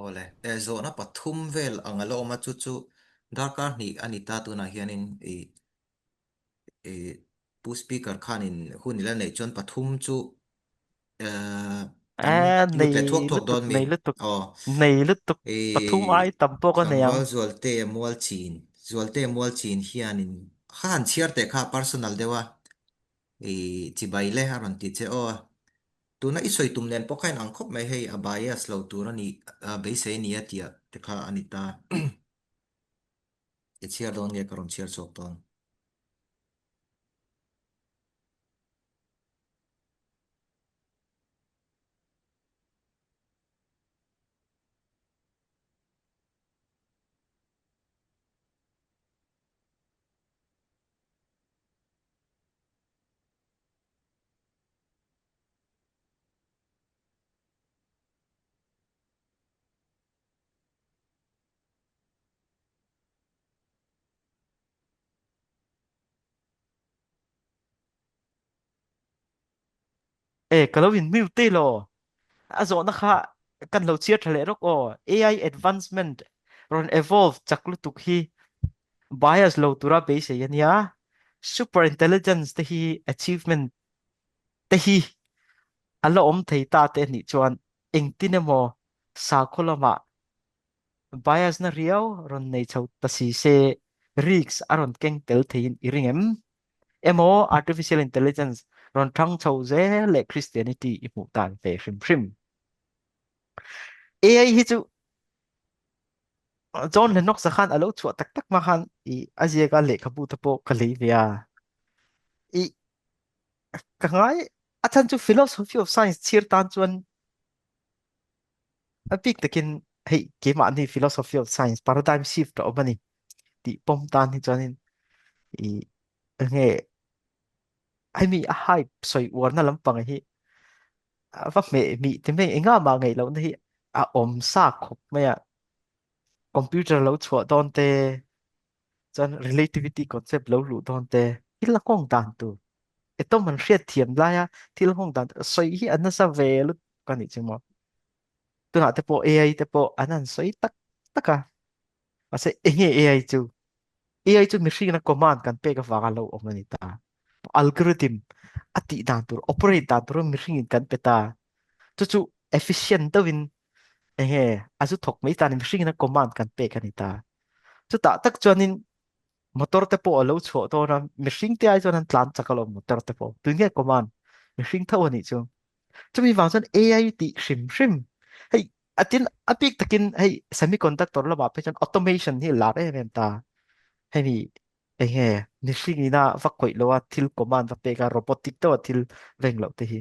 ole zo na pathum vel angalo ma chu chu darkar ni anita tu na hianin e pu speaker khanin hunila nei chon pathum chu kan à mute thok này thok lút tục don mi này lút tục o này lút tục e bật thum ai tầm po con này khangwal am zualte mual chin hianin khan chiar te kha personal dewa chibai le haron ti che o tuna isoi tum nen pokain angkhop mai hei abaya slow tu ni be se ni atia te kha anita e chiar don nge karon chiar chok ton ê cái lâu in mute lo à zo na kha kan lo chia thale rok o AI advancement ron evolve chak lu tuk hi bias lo tura be se yan ya super intelligence te hi achievement te hi alo om thei ta te ni chuan eng tin emo sa kholama bias na riau ron nei chho ta si se risks aron keng tel thein iring emo artificial intelligence ron thang chho ze le christianity i mu tan ve hrim hrim AI hi chu John Lennox sa khan alo chu tak tak ma khan i azia ka le khabu ta po kali via i ka ngai athan chu philosophy of science chir tan chuan a big takin hei ke ma ni philosophy of science paradigm shift of mani ti pom tan hi chuanin i nge ai mi a hype soi war na lampang hi va me mi te me enga ma ngai lo na hi a om sa khop me a computer lo chua don te chuan relativity concept lo lu don te hila kong dan tu ito man hriat thiam lai a thil hong dan soi hi an na sa ve lu kan ni chimo tu na te po AI te po anan soi tak taka ma se enge AI chu AI chu machine na command kan pe ka wa ga lo o mani ta algorithm ati dan tur operate dan tur machine kan pe ta chu chu efficient to win enge azu thok mai ta ni machine na command kan pe kan ni ta chu ta tak chuanin motor te po alo chho to na machine te ai chuan an tlan chakalo motor te po tu nge command machine tho ani chu chumi wang chuan AI ti hrim hrim hei atin apik takin hei semiconductor la ba pe chuan automation hi la re em ta hei mi enge machine ina va koi lo wa thil command va pe ka robotic to thil veng lo te hi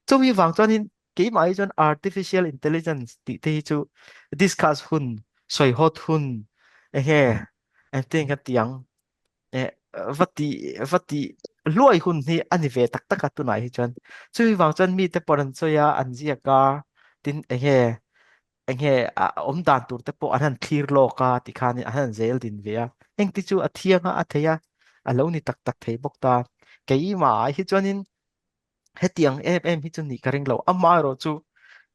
chumi wang chuan in ke mai chuan artificial intelligence ti te hi chu discuss hun soi hot hun enge em te nga tiang e vati luai hun hi ani ve tak tak tu nai hi chuan chui wang chuan mi te poran choya an zia ka tin enge a om dan tur te po an thlir lo ka ti khan an zel din ve a eng ti chu a thianga a theya a lo ni tak tak thei bok ta kei ma hi chuanin hetiang em hi chu ni ka ring lo ama ro chu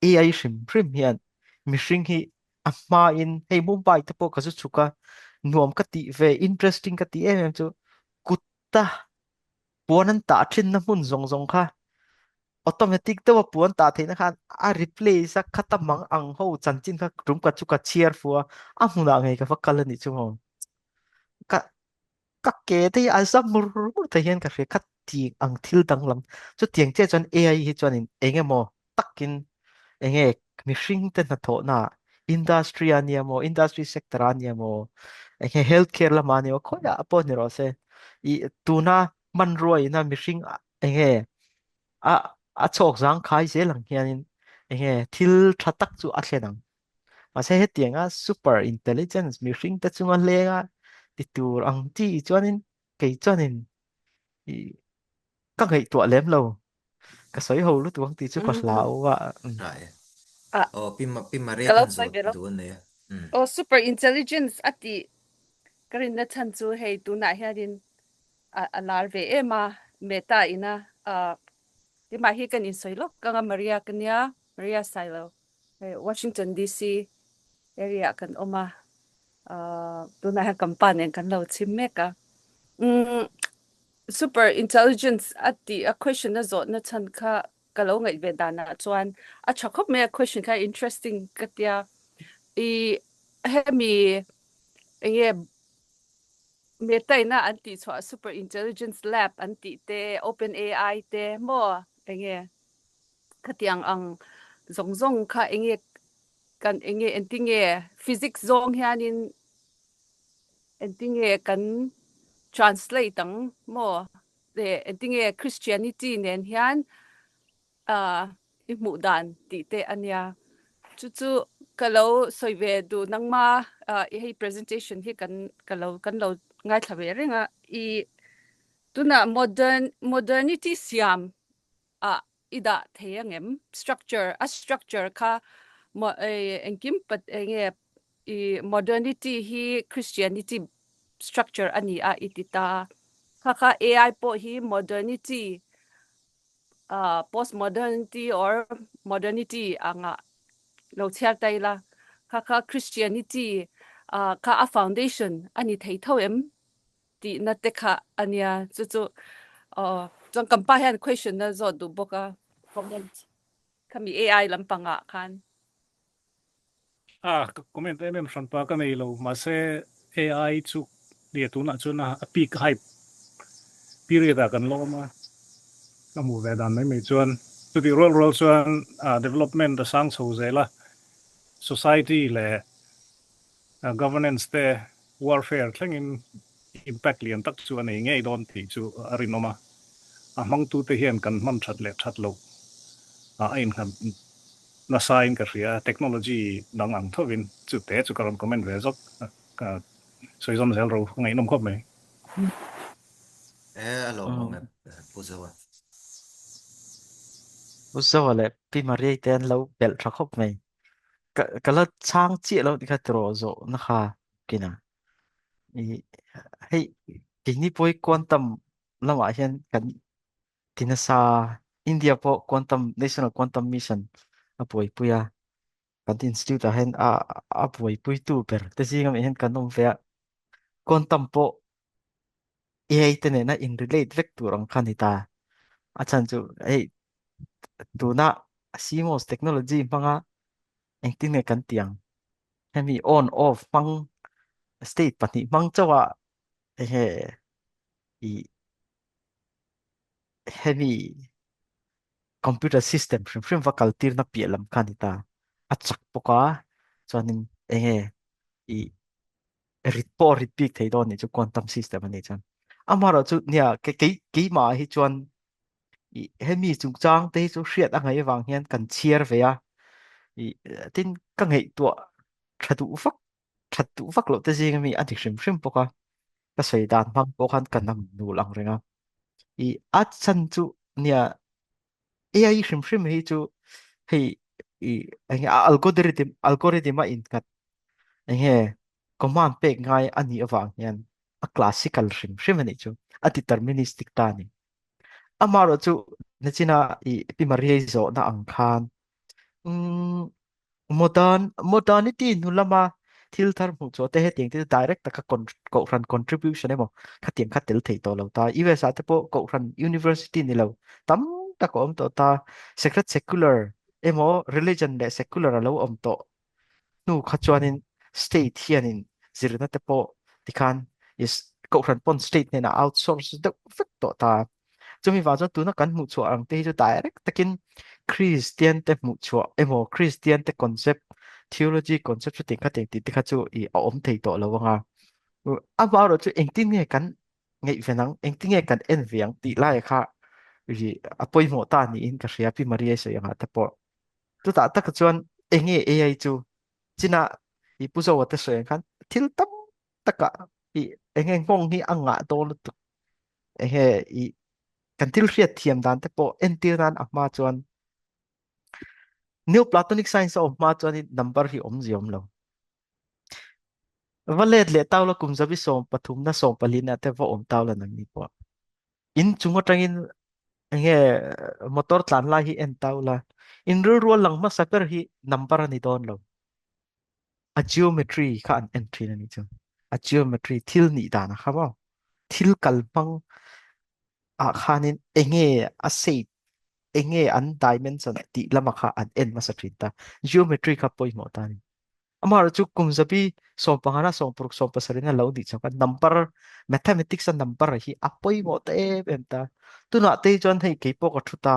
AI hrim hrim hian mihring hi amma in hei mumbai te po ka chu chuka nuam ka ti ve interesting ka ti em chu kutta puan an ta thin na mun zong zong kha automatic te wa puan ta theina khan a replace a khatamang ang ho chanchin kha rum ka chu ka chiar fuwa a huna ngai ka fakal ni chu ho ka ka ke te a sam mur mur te hian ka hre khat ti ang thil dang lam chu tiang che chuan AI hi chuan in engemaw takin enge mihring te na tho na industry ania mo industry sector ania mo enge healthcare la mani o khoya apo ni ro se I tuna man roi na mihring enge a a chok zang khai se lang hianin enge thil thatak chu a thlenang ma se he tianga super intelligence mihring te chunga lenga ti tur ang ti chuanin kei chuanin I ka ngai to lem lo ka soi ho lu tuang ti chu ka hlau wa rai Ah, o pima re kalau khan sai zot bero. do ne Oh, super intelligence ati karin na chan chu hei tu na hiarin alar ve ema meta ina di ma hi kan in soilo kanga Maria kanya Maria Silo Washington DC area kan oma tuna ha kampanen kan lo chimmeka super intelligence at the a question na zot na chan kha kalo ngai ve dana chuan a chakop me a question kha interesting katia I hemi enge me tai na anti chwa super intelligence lab anti te open AI te mo enge khatiang ang zong zong kha enge kan enge entinge physics zong hianin entinge kan translate ang mo de entinge Christianity nen hian I mu dan ti te ania chu chu kalau soive du nangma I hei presentation hi kan lo ngai thawe renga I tuna modernity siam ida theyangem structure a structure kha mo engkim pat enge I modernity hi Christianity structure ani a itita kha AI po hi modernity postmodernity or modernity anga lo chiar tai la kha Christianity kha a foundation ani thei thoem ti na te kha ania chu chu chong kampa han question na zo du boka comment kami AI lampanga khan comment em san pa ka nei lo ma se AI chu dia tu na chu na a peak hype period a kan lo ma ka mu ve dan mai mai chuan tu di rol chuan development da sang chho zela society le governance te warfare thlengin impact lian tak chu ani ngei don ti chu arinoma a mang tu te hian kan man that le that lo in kan na sign ka ria technology dang ang thovin chu te chu karam comment ve zok ka soizom zel ro ngai nom khop mai alo mo me puzawa usawa le pi maria ten lo bel thakop mai kala chang chi lo dikha tro zo na kha kina I hei kini poi quantum lama hian kan tinasa India po quantum national quantum mission apoi puya kan institute a hen a poi pui tu per te singam hen kan nom fe quantum po AI te ne na in relate vek turang khanita achan chu hei tuna CMOS technology manga engtin ne kan tiang hemi on off mang state pani mang chawa he I hemi computer system shrim va kaltir na pielam kanita achak poka chuanin enge I report repeat thei don ni chu quantum system ani chan amaro chu nia ke ma hi chuan I hemi chungchang te chu hriat angai wang hian kan chiar ve a I tin ka ngei to thatu vak lo te jing mi ani shrim poka ka sei dan mang pokan kan nam nu lang renga I chan chu nia AI hrim hi chu hei enge algorithm a in kat enge command pek ngai ani awang hian a classical hrim ani chu a deterministic ta ni amaro chu nachina pi maria zo na ang khan modernity nulama thil thar mu cho te he ting te direct ka ko ran contribution emo khatiem khatel thei to lo ta USA te po ko ran university ni lo tam ta ko om to ta secret secular emo religion le secular lo om to nu khachuanin state hianin zirna te po tikhan is ko ran pon state ne na outsource de fek to ta chumi wa cho tu na kan mu chu ang te chu direct takin Christian te mu chu emo Christian te concept theology concept chu ting kha ting ti kha chu I om thei to lo nga a ba ro chu engtin nge kan ngei venang engtin nge kan en viang ti lai kha ri apoi mo ta ni in ka ria pi maria se yang ta po tu ta ta ka chuan enge AI chu china I pu zo wa te se kan thil tam taka I enge ngong hi anga to lu tu enge I kan thil hriat thiam dan te po en tir dan a ma chuan new platonic science of ma chuan I number hi om ziom lo valet le tawla kum zabi som pathum na som palina te va om tawla nang ni po in chungo tangin nge motor tlan la hi en tau la in ru ru lang ma saper hi number ani don lo a geometry kha an entry na ni chu a geometry thil ni da na kha ba thil kalpang a khanin enge a sei enge an dimension ti lama kha an en ma sa thin ta geometry kha poi mo ta ni amar chu kum zapi som pangana som puruk som pasarina lo di chaka number mathematics a number hi apoi mo te em ta tu na te chon hei ke po ka thuta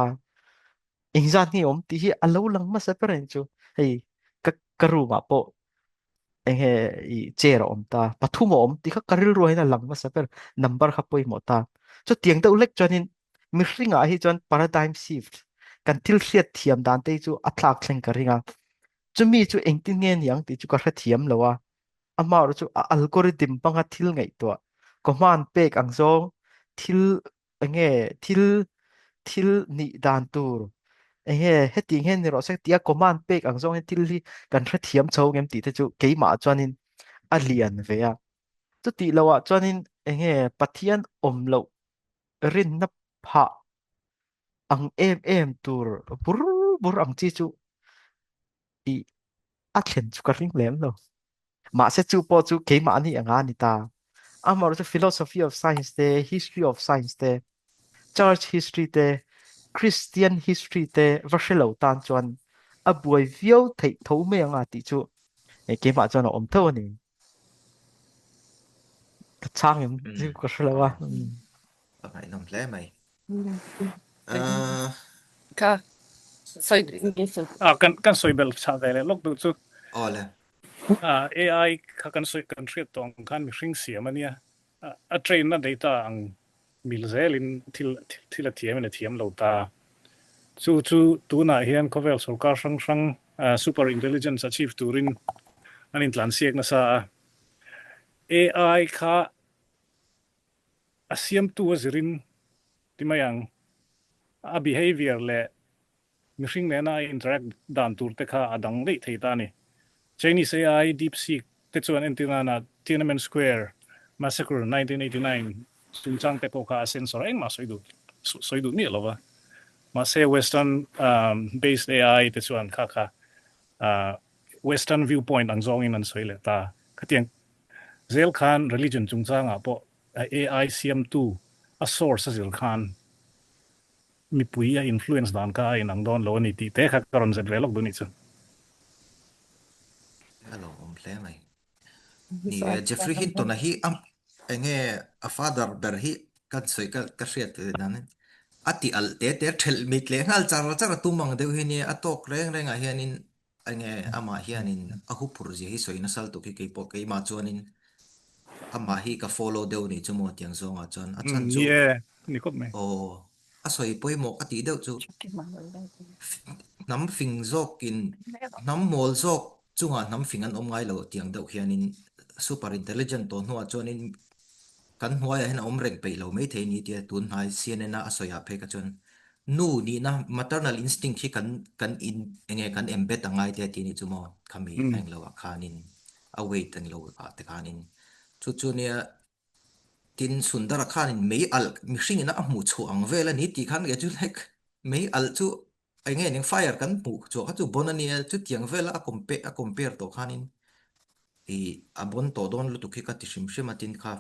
ingzan ni om ti hi alo lang ma sa peren chu hei ka karu ma po enge I chero om ta pathu mo om ti kha karil ro na lang ma sa per number kha poi mo ta chu tiang ta ulek chonin mi hringa hi chon paradigm shift kan til hriat thiam dan te chu athak thleng ka ringa chu mi chu engtin nge niang ti chu ka hra thiam lowa ama ro chu algorithm panga thil ngai to command pek ang zong thil enge thil thil ni dan tur enge heti ngen ni ro se tia command pek ang zong thil hi kan hra thiam chho ngem ti te chu keima chuanin a lian ve a chu ti lawa chuanin enge pathian om lo rin na pha ang em tur bur bur ang chi chu I a thlen chu ka ring lem lo ma se chu po chu keima ani anga ni ta amar chu philosophy of science te history of science te church history te Christian history te vashelo tan chuan a buai viau thei tho me anga ti chu e keima chuan om tho ni ka chang em chu ka shelawa Pakai nom tle mai. Cái Uh, ka soi nghe sự kan soibel cha vele lok du chu ole. AI kha kan soi kan thriat tong kan mi hring siam ania a train na data ang milzelin thil a thiam lo ta chu tu na hian kovel sarkar sang super intelligence achieve turin anin tlan siek na sa AI kha asiam tu zirin timayang a behavior le mi hring le na interact dan tur te kha adang dei thei ta ni Chinese AI DeepSeek te chuan entina na Tiananmen Square massacre 1989 chungchang te ko kha sensor eng ma soidu ni lova ma se western based AI te chuan kha western viewpoint ang zong in an soile ta khatiang zel khan religion chungchang a po AI CM2 a source zel khan mi pui a influence dan ka in ang don lo ni ti te kha karon zet velok du ni chu Hello, tle mai. Ni sai Jeffrey Hinton na hi am enge a father ber hi kan soi ka hriat dan ati al te thel mit le ngal char tumang deu hi ni atok reng a hianin enge ama hianin a hu phur ji hi soi na sal to ki po ke ma chuanin ama hi ka follow deu ni chumo tiang zong a chuan a chan chu yeah ni kop me o a soi poi mo ati deu chu nam fing zok in nam mol zok chunga nam fing an om ngai lo tiang deuh hianin super intelligent to hnuah chuanin kan hnuai hen om reng pe lo mai the ni tia tun hai cnn a asoya phe ka chon nu ni na maternal instinct hi kan in enge kan embed angai te ti ni chumo khami eng lo khanin a wait ang lo ka te khanin chu chu nia tin sundara khanin mei al mi hringina a mu chu ang vela ni ti khan ge chu like mei al chu ai nge ning fire kan pu chu ha chu bonania chu tiang vela a compare to khanin I abon to don lu tukhi ka ti shim shim atin kha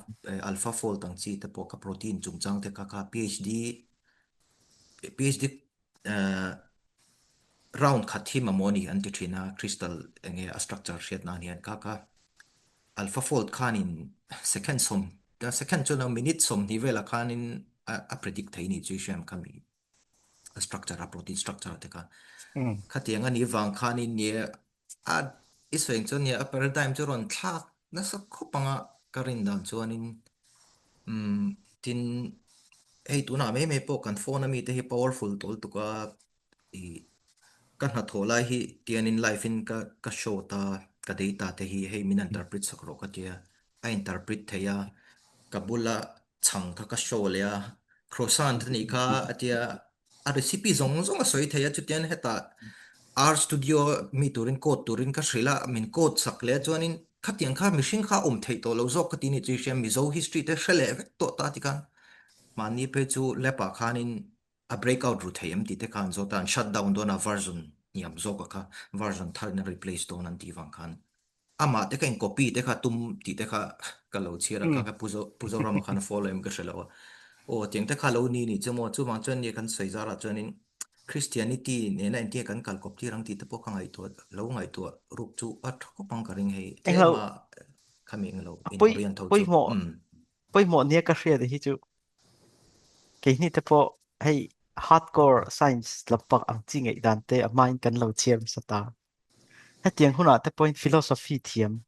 alpha fold ang chi te po ka protein chungchang te ka PhD uh, round khathi mamoni anti thina crystal enge a structure shet na nian ka alpha fold khan in second som the second chuna minute som ni vela khan in a predict thai ni chi sham kami a structure a protein structure te ka khatianga ni wang khan in ne a isweng chon ya a paradigm choron thak na sa khopanga karin dan chuanin tin hei tuna me po kan phone mi te hi powerful tol tuka I kan ha thola hi tianin life in ka show ta ka data te hi hei min interpret sakro ka tia a interpret theya kabula chang ka show le a croissant ni ka atia a recipe zong zong a soi theya chutian heta R studio mi turin code turin ka shrila min code sak le chuanin khatiang kha machine kha thei to lo zok ka ti ni chi shem mi zo history te shrele vek to ta ti kan mani pe chu lepa khanin a breakout ru thei am ti te khan zo tan shutdown do na version niam zo ka kha version thar na replace do nan ti wang khan ama te kan copy te kha tum ti te kha ka lo chira ka puzo puzo ram khan follow em ka shelo o tiang te kha lo ni chemo chu mang chen ni kan sei zara chuanin Christianity ne na intia kan kal kop ti rang ti te po ka ngai to lo ngai to ruk chu at ko pang ka ring hei tle anh lâu ma coming lo in bôi orient tho bôi chu mọ bôi mọ nia cái gì thì chú cái này tập po hay hardcore science lập bậc ang chi ngay đàn te a mind kan lo chiam sata hay tiếng hôn à tập point philosophy thiam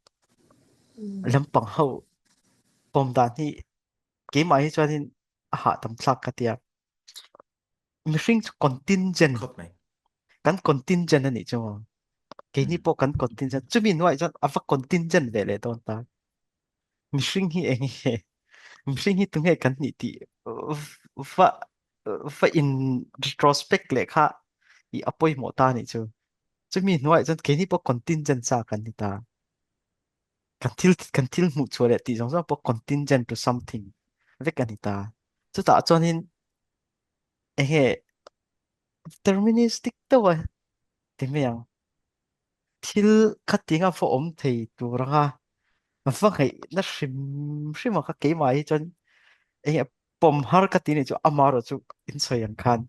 lâm bằng hậu bom đàn hi cái máy cho nên hạ tầm sắc cái tiệm mình contingent khop mai kan contingent này chứ cái này po kan contingent chú mình nói cho ava contingent về lệ don ta mình hi anh mình hi tung hay kan ni ti va va in retrospect lệ kha i apoi mo ta ni chứ chú mình nói cho cái này po contingent sa kan ni ta kan til mu chu lệ ti giống như po contingent to something về kan ni ta chú ta cho nên anh deterministic to à thì mấy ang til khát tiếng à phổ ổn thì tu ra mà vâng hay nó sim sim mà cái máy cho anh bom har khát tiếng này cho amaro cho in soi ang khan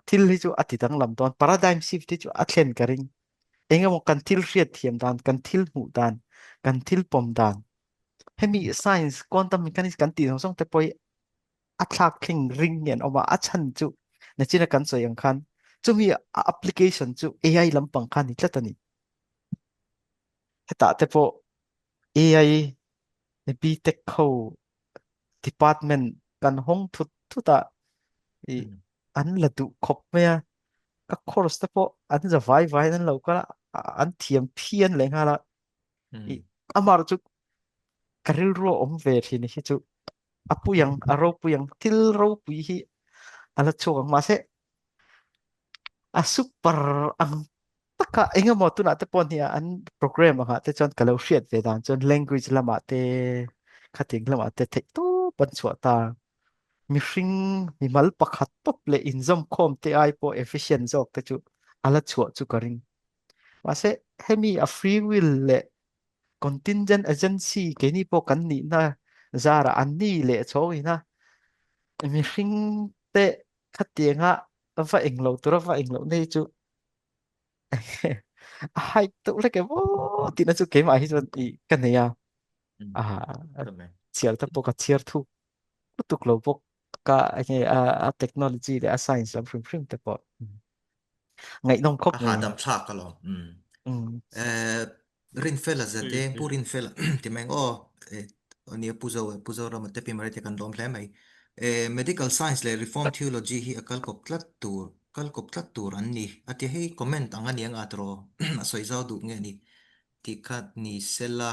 til hi cho ati tang lam don paradigm shift hi cho atlen karing anh mo kan til riat thiam dan kan til mu dan kan til pom dan hemi science quantum mechanics kan ti song te poi atlak kling ring yan oma achan chu na china kan soi ang khan chu mi application chu AI lampang khan ni tlatani heta te po AI ni BTech ko department kan hong thu ta i an la du khop me ka course te po an za vai nan lo ka an thiam phian le nga la i amar chu karil ro om ve thi ni hi chu apuyang aro puyang til ro pui hi ala chuang ma se a super ang taka enga mo tu na te pon hi an program ha te chon kalau hriat ve dan chon language lama te khating lama te the to pan chua ta mi hring mi mal pakhat pop le in zom khom te ai po efficient jok te chu ala chua chu karing ma se hemi a free will le contingent agency ke ni po kan ni na zara an ni le chawi na mi hring te khatianga va englo tura va englo nei chu hai tụ lấy cái vô thì nó chú kế mà hi cho ý cái này à chiar ta poka chiar thu tục lo bok ka anh technology để science làm phim phim ta po ngày nông khóc a này hadam thak ka lo ừ rin fela za te purin fela ti meng o ni puzo ra mate pi mari te kan dom hle mai medical science le reform theology hi akal kop tlat tur an ni ati hei comment ang ani ang atro asoi zau du nge ni ti khat ni sela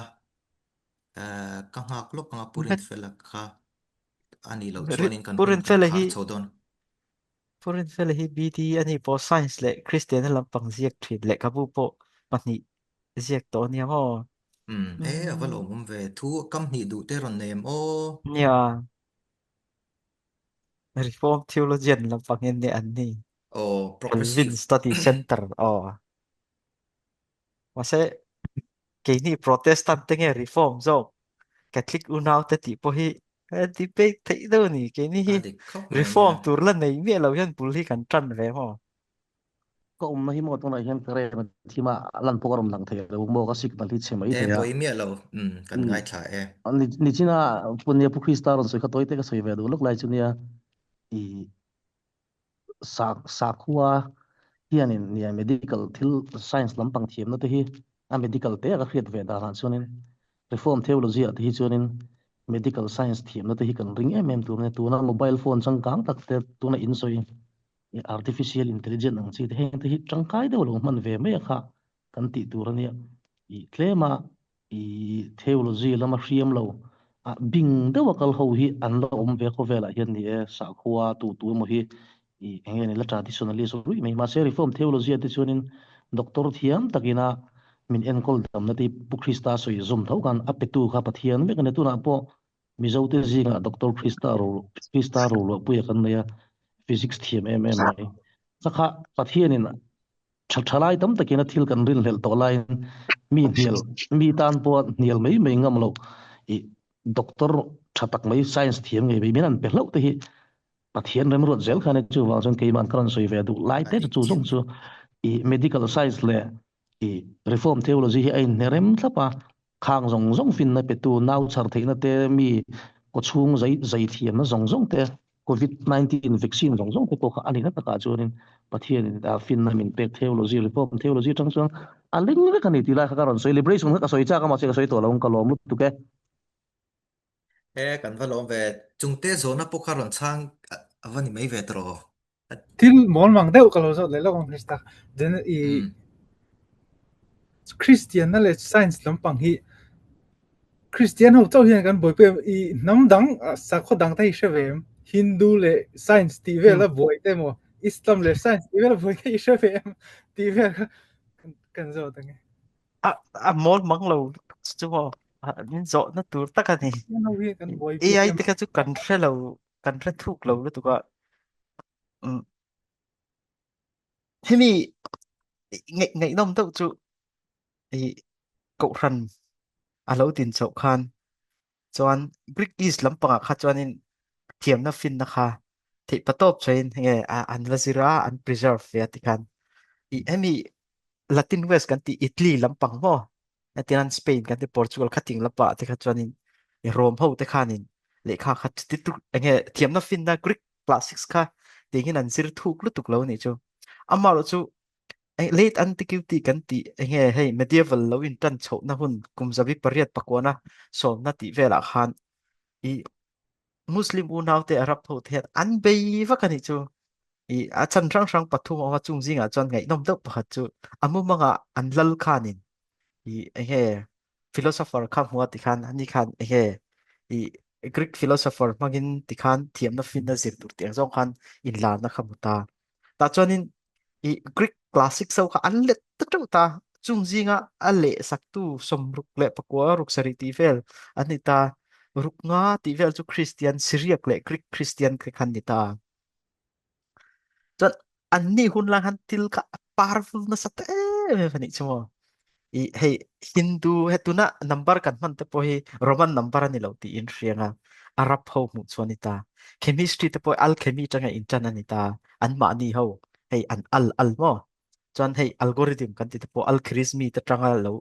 ka ngak lo ka purin met fela kha ani lo chuanin kan hun purin kan fele khar hi chodon purin fele hi BD ani po science le Christian lam pang ziak thrin le ka bu po pani ziak to ni mo avalo mum ve thu kam ni du te ron nem o nya reform theologian lam pang en ne an ni o Calvin progressive Study Center oh mase cái ni protestant te nge reform zo Catholic unaw te ti po hi debate thấy đâu nè cái ni hi adik khóc mày reform nha tur la nei me lo yan pul hi kan tran ve mo ko na hi mo tong na hian kare ma thima lan pokarom lang the lo mo ka sik bali chhe mai the ya boi mía lo kan ngai thả ni china punya pu krista ron soi khatoi te ka soi ve do lok lai chunia i sakhuwa hian in nia medical thil science lampang thiam na te hi a medical te ka khiat ve da ran chunin reform theology at hi chunin medical science thiam na te hi kan ring tur ne tu na mobile phone chang kang tak te tu na in soi artificial intelligence ang chi heng te hi tangkai de lo man ve me kha kan ti tur ania i tlema i theology lama hriam lo a bing de wakal ho hi an lo om ve kho vela hian ni e sa khuwa tu mo hi i engen la traditionalist rui me ma se reform theology ati chunin doctor thiam takina min enkol dam na ti pu krista soi zum tho kan apetu kha pathian me kan tu na po mi zote zinga doctor krista ro lo pu ya kan ya physics thiam mai sakha pathianin thalai tam takina thil kan rin hel to lai mi hnial mi tan po hnial mai ngam lo i doctor thatak mai science thiam ngai bi minan pe hlo te hi pathian rem ro zel khane chu wang chon ke man kran soi ve du lai te adik chu chin jong chu i medical science le i reform theology hi ai nerem thapa khang zong zong fin na pe tu nau char theina te mi ko chung zai zai thiam na zong zong te covid-19 vaccine zong zong te ko kha ani na taka churin pathian da fin na min pek theology reform theology tang chuan aling le kan ti la kha karon celebration ka soi cha ka ma che ka soi to long ka lom lu tu ke kan va lom ve chungte zona pokaron chang avani mai ve tro til mol mang deuh ka lo zo le lo kong krista den i Christian na le science lampang hi Christian ho chau hian kan boi pe i nam dang sa kho dang tai shevem Hindu le science ti ve la boi te mo Islam le science ti ve la boi ke shevem ti ve kan zo tang mol mang lo chu ho min zo na tur ta ka ni no hi kan boi bi AI tem te ka chu kan hre lo kan hre thuk lo lu tu ka hemi ngai ngai nom to chu i cậu rằn à lâu tin chậu khan chuan Greek is lampanga kha chuanin thiam na fin na kha thei patop chain nge an vazira an preserve ya ti khan I hemi Latin West kan ti Italy lampang mo atian Spain kan ti Portugal khating lapa te kha chuanin I Rome ho te khanin le kha khat ti tu nge thiam na fin na Greek classics kha tingin an zir thuk lu tuk lo ni chu amaro chu late antiquity kan ti nge hei medieval lo in tan chho na hun kumzabi pariat pakwana so na ti vela khan I Muslim unaw te Arab ho te an bei va kan hi chu I a chan rang rang pathum awa chung zinga chuan ngai nom deuh pakhat chu amu manga an lal khanin I nge philosopher kha hmuh ti khan ani khan nge I Greek philosopher mangin ti khan thiam na fin na zir tur tiang zong khan in la na khamuta ta chuanin I Greek classic so kha an let ta tau ta chung zinga a le sak tu som ruk le pakwa ruk sari ti vel ani ta ruk nga ti vel chu Christian Syriac le Greek Christian ke khan ni ta chuan an ni hun lang han til kha powerful na sat phani chumo I hei Hindu hetuna number kan man te po hi Roman number ani lo ti in rianga Arab ho mu chuani ta chemistry te po alchemy tanga in chan ani ta an ma ni ho hei an al mo chuan hei algorithm kan ti te po algorithm te tanga lo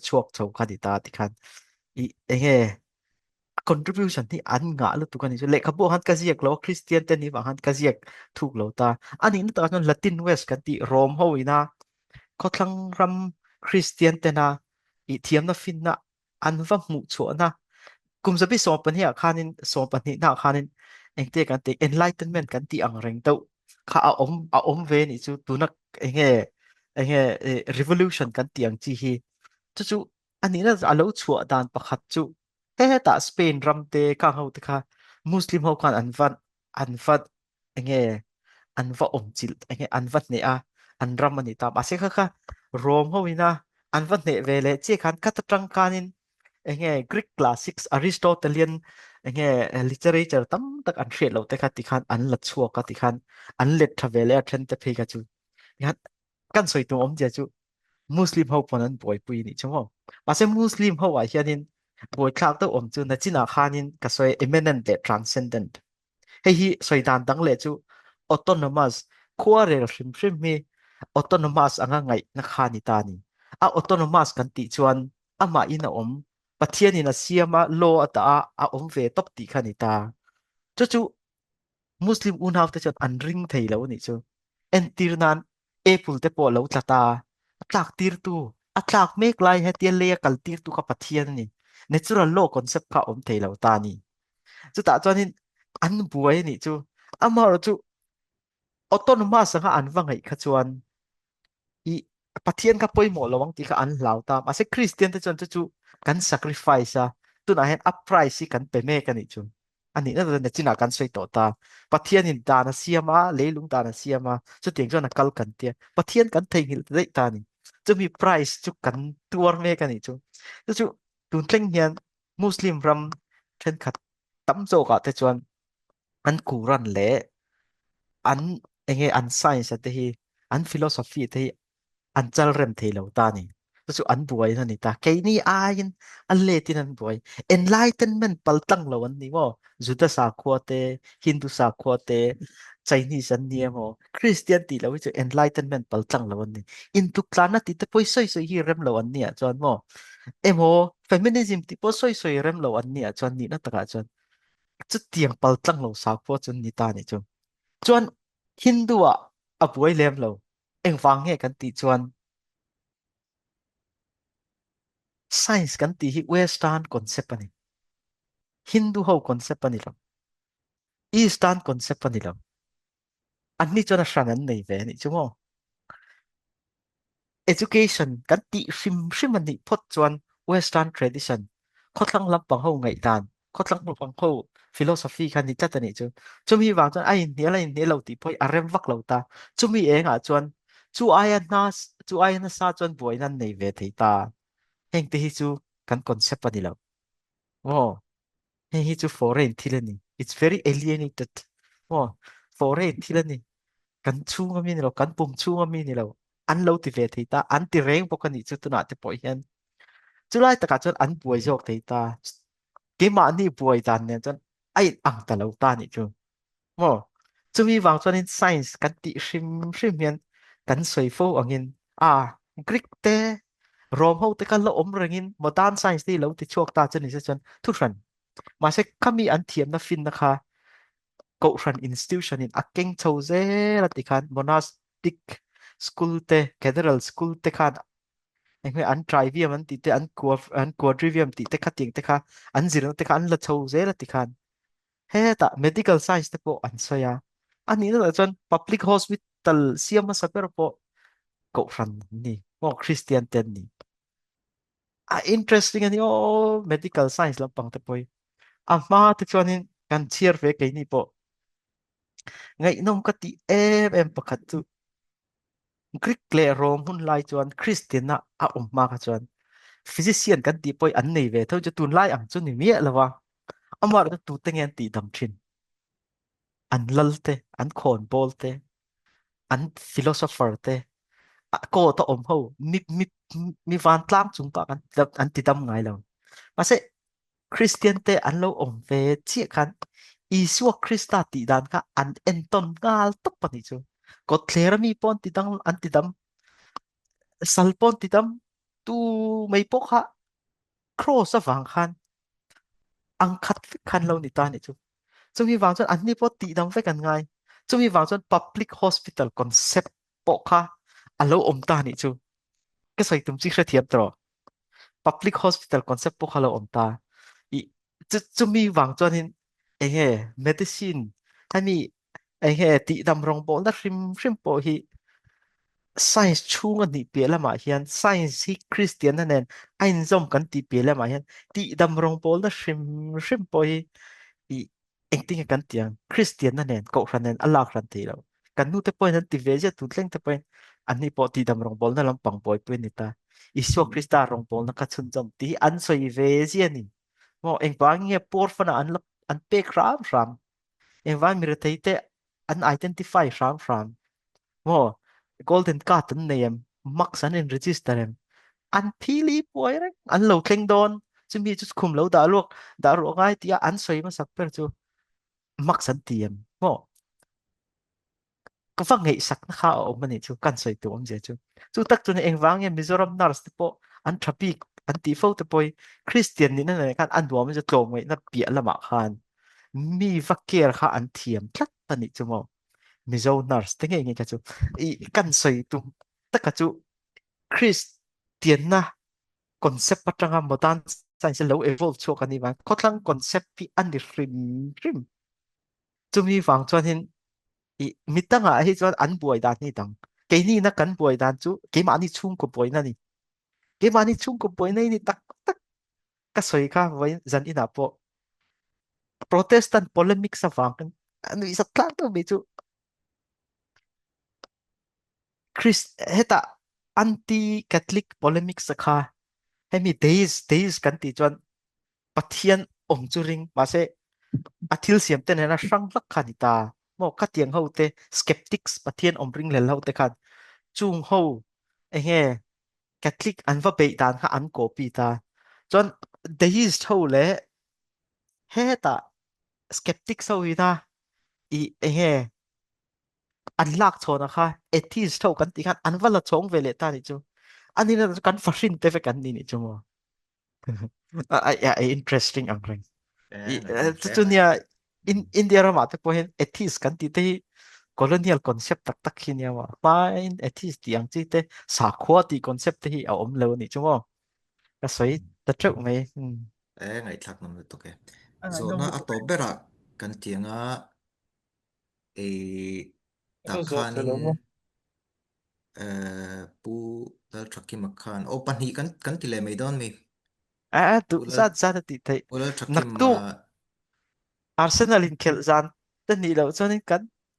chuak chho kha di ta ti khan I enge contribution ni an nga lu tu kan ni le khabu han ka ziak lo Christian te ni wa han ka ziak thuk lo ta ani na ta Latin West kan ti Rome ho ina có thăng ram Christian tên na i thiam na fin na an va mu chu na kum zabi so pan hi khanin so pan hi na khanin engte kan te enlightenment kan ti ang reng to kha a om ve ni chu tu na enge revolution kan ti ang chi hi chu ani na alo chu dan pakhat chu he ta Spain ram te ka ho te kha Muslim ho khan an van enge an va om chil enge an va ne a an ram ani ta ase kha kha Rome ho ina an va ne ve le che khan ka ta tang kanin enge Greek classics Aristotelian enge literature tam tak an hre lo te kha ti khan an la chua ka ti khan an let tha ve le a then te phe ka chu yan kan soi tu om je chu Muslim ho pon an boy pui ni chung ho ase Muslim ho a hianin boy thlak to om chu na china khanin ka soi eminent le transcendent hei hi soidan dang le chu autonomous khuarel hrim hrim mi autonomous anga ngai na khani ta ni a autonomous kan ti chuan ama ina om pathian in a siama law ata a om ve top ti khani ta chu chu Muslim unaw te chan an ring thei lo ni chu en tir nan apple te po lo tlata tlak tir tu a tlak mek lai he tia le kal tir tu ka pathian ni natural law concept ka om thei lo ta ni chu ta chuanin an buai ni chu amaro chu autonomous nga an wangai kha chuan I pathian ka poimo lawang ti kha an lau ta ase Christian te chuan chu kan sacrifice a tu na hen a price hi kan pe me kan ni chu ani na na china kan sei to ta pathian in dana siama leilung dana siama chu tiang chuan a kal kan tia pathian kan thei hil dei ta ni chu mi price chu kan tuar me kan ni chu tun tleng hian Muslim ram then khat tam zo ka te chuan an kuran le อันเองอัน science แต่ที่อัน philosophy แต่ที่อันจัลเรมเทเลวตานี่สุอันบวยนั่นนี่ตาแค่นี้อายินอันเลตินันบวย enlightenment ปัลตังเลวันนี้ว่าจุดสาขวเตฮินดูสาขวเต Chinese อันนี้มั้งคริสเตียนตีเลวจะ enlightenment ปัลตังเลวันนี้อินทุกลานะติดแต่พอยสวยๆฮีเรมเลวันนี้จวนมั้งเอ็มโอ feminism ติดพอยสวยๆเรมเลวันนี้จวนนี้นั่นตระจวนจุดเตียงปัลตังเลวสาขวจนนี้ตานี่จวน chuan Hindu a buai lem lo eng wang he kan ti chuan science kan ti hi western concept ani Hindu ho concept ani lo eastern concept ani lo an ni chuan a hran an nei ve ni chumo education kan ti hrim ani phot chuan western tradition khotlang lampang ho ngai dan khotlang lampang ho philosophy kan ni tlat ani chu chumi wang chuan ai ne lo ti poi arem vak lo ta chumi eng a chuan chu ai na sa chuan buai nan nei ve thei ta heng te hi chu kan concept ani lo oh heng hi chu foreign thilani it's very alienated oh foreign thilani kan chunga mi ni lo kan pum chunga mi ni lo an lo ti ve thei ta an ti reng bok ani chu tuna te poi hian chulai taka chuan an buai jok thei ta ke ma ni buai dan ne chuan ai ang ta lo ta ni chu mo chumi wang chuan in science kan ti hrim hian kan soi fo angin Greek te Rome ho te kan lo om rengin modern science ti lo ti chuak ta chuan ni se chuan thu ran ma se kami an thiam na fin na kha ko ran institution in akeng chho ze la ti khan monastic school te cathedral school te khan anh hay ăn trai viêm ăn tí tế ăn quad viêm tí tế khát tiếng tế khá ăn gì đó tế khá ăn là châu dễ là tí khan he ta medical science tế po ăn sao ya anh nghĩ là chân public hospital siam mà sao po cậu phần ni mo Christian tên ni interesting anh medical science lang pang tế poi mà tế cho nên kan cheer về cái ni po ngay nông cái tí em pakat tu Greek le Rome hun lai chuan Christian na ma ka chuan physician kan ti poi an nei ve tho chu tun lai ang chu ni mi lawa amar tu tengen ti dam thin an lalte an khon bolte an philosopher te ko to ho mi van tlang chung pa kan an ti dam ngai lo ma se Christian te an lo ve chi kan Isu Krista ti dan ka an enton ngal to pa ni chu ko thlera mi pon ti dang an ti dam salpon ti dam tu mai po kha cross awang khan ang khat khan lo ni ta ni chu chumi wang chon an ni po ti dam ve kan ngai chumi wang chon public hospital concept po kha alo om ta ni chu cái soi tum chi khre thiam tro public hospital concept po kha lo om ta i chumi wang chon hin enge medicine hani enge ti dam rong bo na hrim po hi science chunga ni pela ma hian science hi Christian na nen ain zom kan ti pela ma hian ti dam rong pol na hrim po hi i engting kan tiang Christian na nen ko ran nen alak ran ti lo kan nu te point an ti ve ja tu tleng te point an ni po ti dam rong pol na lam pang poi pe ni ta iso Krista rong pol na ka chun jom ti an soi ve ji ani mo eng bang nge por fana an pe ram eng van mi re te an identify ram mo golden card an name max an in register em an phili poi rek an lo thleng don chumi chu khum lo da ro ngai tia an soi ma sak per chu max an tiem mo ka wang ngei sak na kha o mani chu kan soi tu om je chu tak chu ne eng wang em Mizoram nars te po an thapi an ti fo te poi Christian ni na ne kan an duam je tlom ngai na pia lama khan mi vaker kha an thiam thlat pani chu mo Mizo nars te nge nge ka chu i kan soi tu taka chu Christian na concept patanga modern science lo evolve chu kan ni ba khotlang concept pi an ni rim chu mi wang chuan hin i mitanga hi chuan an buai dan ni tang ke ni na kan buai dan chu ke ma ni chung ko buai na ni ke ma ni chung ko buai na ni tak tak ka soi kha vai zan ina po protestant polemic sa wang kan anu isa tlang to me chu Chris heta anti catholic polemic sa kha hemi days kan ti chuan pathian om chu ring ma se athil siam ten na sang lak kha ni ta mo ka tiang ho te skeptics pathian omring le lo te khan chung ho nghe Catholic an va be dan kha an copy ta chon deist ho le he ta skeptics ho ina i nghe an lak chona kha atheist ho kan ti khan an vala chong vele ta ni chu ani na kan fashion te fe kan ni ni chu mo interesting ang ring Ngai tom chu hle chu ngai nia in India ra ma te po hen atheist kan ti te colonial concept tak tak hi nia ma fine atheist ti ang chi te sa khwa ti concept te hi a om lo ni chu mo ka soi ta treu mai ngai thak nam to ke anh zo nói na một ato bera kan tianga e ta cái giọt rồi khanin đúng không pu dal thaki makhan o pan hi kan ti le mai don mi tu ulal za za ti te ulal thaki nak tu ma Arsenal in khel zan te ni lo cho nên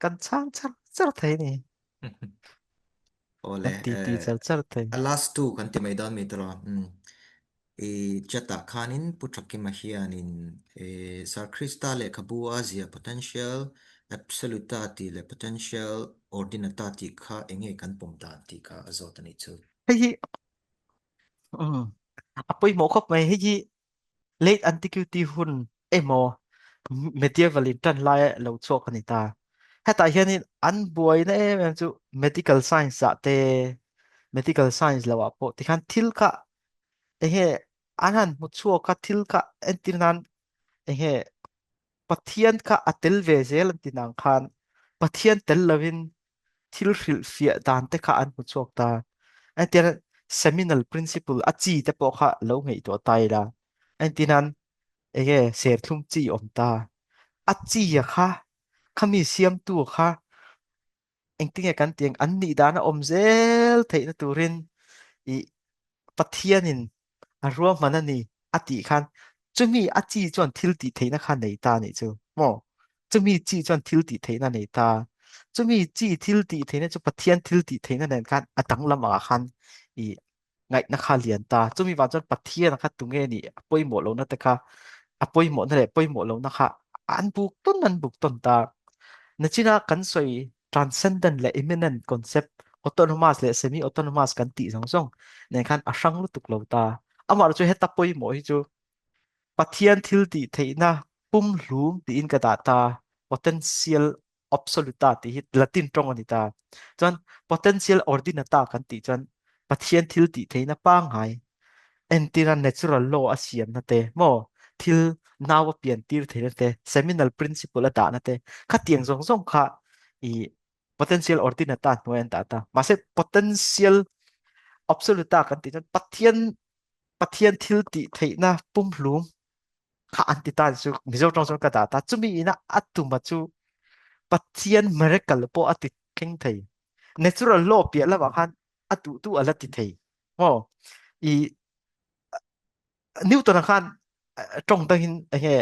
kan chang chang char thei ni ole kan ti char char thei a last two kan ti mai don mi tro e chata khanin puthaki ma hianin sar krista le khabua zia potential absolutati le potential ordinatati kha enge kan pomta ti ka azotani chu hei apoi mo khop mai hei late antiquity hun emo medieval in tan lai lo chok ani ta heta hianin an buai na em chu medical science za te medical science lawa po ti khan thil ka he anan mu chuak ka thil ka entinan he pathian ka atel ve zel tinang khan pathian tel lovin thil hril fia dan te kha an mu chuak ta entian seminal principle achi te po kha lo ngei to tai la entinan ege ser thlum chi om ta achi ya kha khami siam tu kha engting e kan tiang an ni dana om zel theina turin i pathianin a ruam manani ati khan chumi achi chon thil ti theina khan nei ta ni chu mo chumi chi chon thil ti theina nei ta chumi chi thil ti theina chu pathian thil ti theina nen khan atang lama khan i ngai na kha lian ta chumi wa chon pathian kha tunge ni apoi mo lo na te kha apoi mo na le poi mo lo na kha an buk ton ta na china kan soi transcendent le immanent concept autonomous le semi autonomous kan ti song song nen khan asang lu tuk lo ta amar chu heta poi mo hi chu pathian thil ti theina pum hlum ti in ka data potential absoluta ti hi latin tong ani ta chuan potential ordinata kan ti chuan pathian thil ti theina pa ngai entira natural law a siam na te mo thil nawa pian tir theina te seminal principle ada na te kha tiang zong zong kha i potential ordinata noen ta ta ma se potential absoluta kan ti chuan pathian thil ti theina pum hlum kha anti ta chu mizo tong song ka ta chumi ina atuma chu pathian miracle po ati keng thei natural law pia la wa khan atu tu ala ti thei mo i Newton khan trong tangin he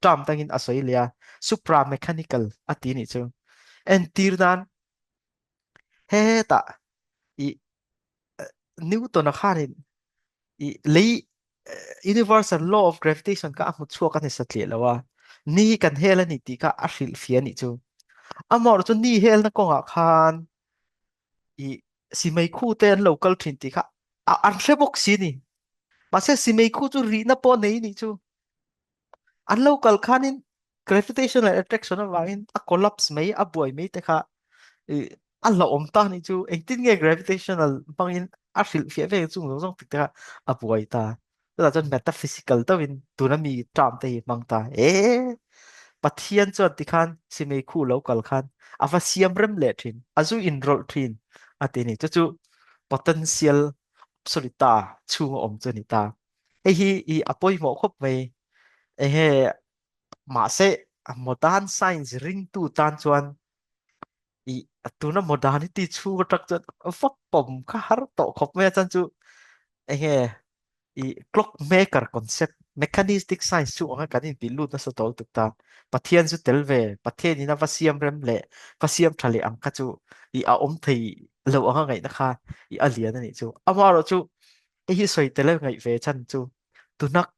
tram tangin Australia supra mechanical ati ni chu en tirdan he ta i Newton khan i lei universal law of gravitation ka amu chua kan sa tle lawa ni kan hela ni ti ka ashil fia ni chu amor chu ni hel na ko nga khan i si mai khu ten local thin ti kha an hlebok si ni ma se si mai khu chu ri na po nei ni chu an local khanin gravitational attraction awangin a collapse mai a buai mai te kha a la om ta ni chu engtin nge gravitational bangin a hril fia ve chung zo zong tik ta a buai ta ta chon metaphysical to win tunami tram te hi mang ta pathian chon ti khan si mai khu local khan awa siam rem le thin azu enroll thin ati ni chu chu potential absoluta chu om chu ni ta hi i apoi mo khop mai he mà sẽ modern science ring tu tan chuan i tuna modernity chu tak chuan vak pom kha har to khop me chan chu he i clock maker concept mechanistic science chu anga kanin pilu na so tol tuk ta pathian chu telve pathian ina vasiam rem le vasiam thale ang ka chu i a om thei lo anga ngai na kha i alian ani chu amaro chu hi soi tele ngai ve chan chu tunak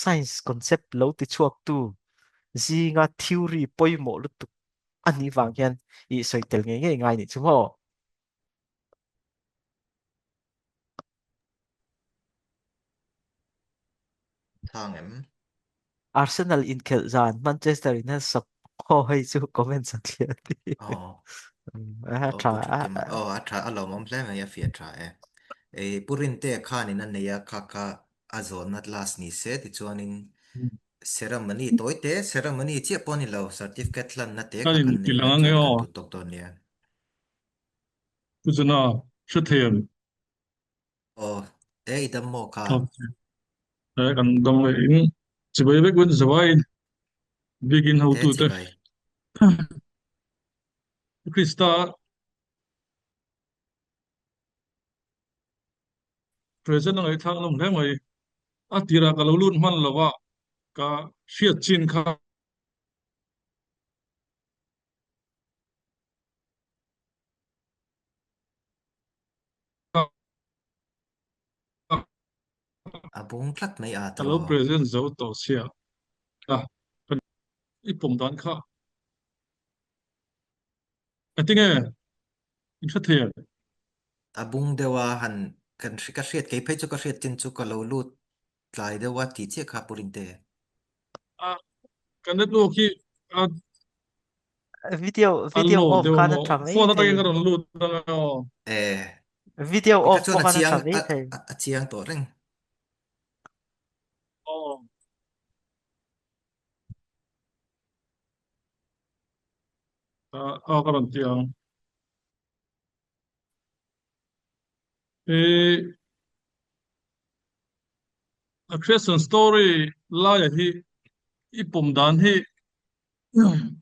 science concept lo ti chuak tu zinga theory poimo lutuk anh đi vàng hiền ý soi tel nghe nghe ngay nị chứ mò thang em Arsenal in khel zan Manchester in sắp ho hay chu comment sang kia đi oh oh tra cú chụp cái oh à thà alo mong lên mà ya phía thà purin te khan in an ya kaka azon at last ni se ti chuan in ceremony toy te ceremony chi poni lo certificate lan na te ka cái kan gì nei là na nghe chuan kan oh tu tok ton ya cái gì nào xuất hiện oh idam mo ok khan đấy cần đồng ý chỉ bởi biết quân sự vậy begin how te to chi te bai Krista present ang ithang lom le mai atira ka lo lut man lawa ka hriat chin kha abung tlat mai a ka to lo present zo to sia à kan ipom dan kha atinge in that here abung dewa han kan ka hriat ke phei chu ka hriat tin chu ka lo lut tlai dewa ti che kha purin te à kan net lo ki a video allo off deu khá mo là trầm ấy phone ta thầy ka ron lut na eh video ka off chuan po khá là trầm ấy thầy a chiang to reng oh ka ron tiang e a creation story la ya hi ipom dan hi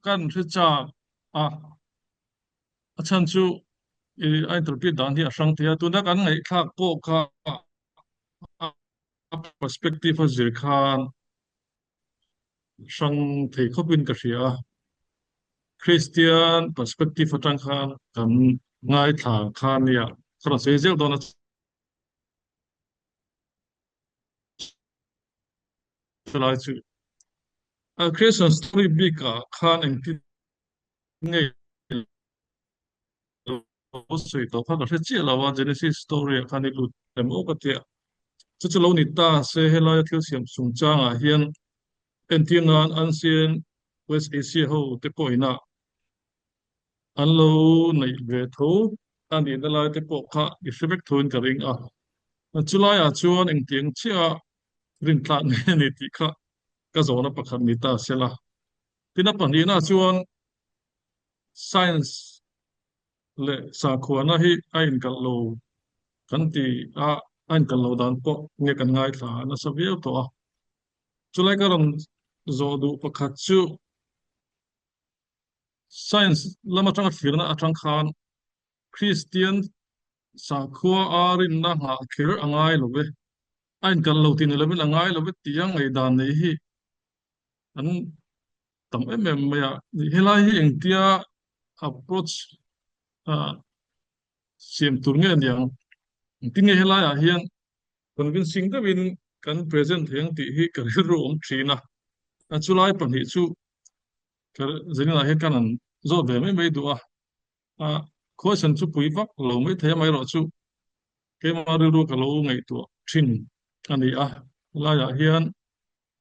kan thre cha à achan chu ai tur pi dan hi asang tia tu na kan ngai thak po kha perspective a zir khan sang thei khopin ka ria Christian perspective atang khan kan ngai thla khan ya khara se zel don chlai chu a Christian story big ka khan eng ti ngai lo sui to kha ka se chi lawa Genesis story khan ni lut em o ka tia chu chu lo ni ta se helai thil siam sung chang a hian entiangan ancient West Asia ho te poina an lo nei ve tho tan in la te po kha i febek thon ka ring a chulai a chuan eng tiang chia rin tla nge ni ti kha ka zona pakhat ni ta sela tina pani na chuan science le sa khuana hi a in kal lo kan ti a in kal lo dan po nge kan ngai thla na sabiu to chulai ka ram zo du pakhat chu science lama tang firna atang khan Christian sa khua arin na nga khir angai lo be ain kan lo tin lo bin angai lo be tiang ai dan nei hi an tam ya helai hi eng tia approach a sim tur nge yang tin nge helai a hian convincing the win kan present heng ti hi ka ro om thina a chulai pan hi chu ka zeni na he kan an zo be me du a question chu pui vak lo mai the mai ro chu ke ma ru ka lo ngai tu thin ani la ya hian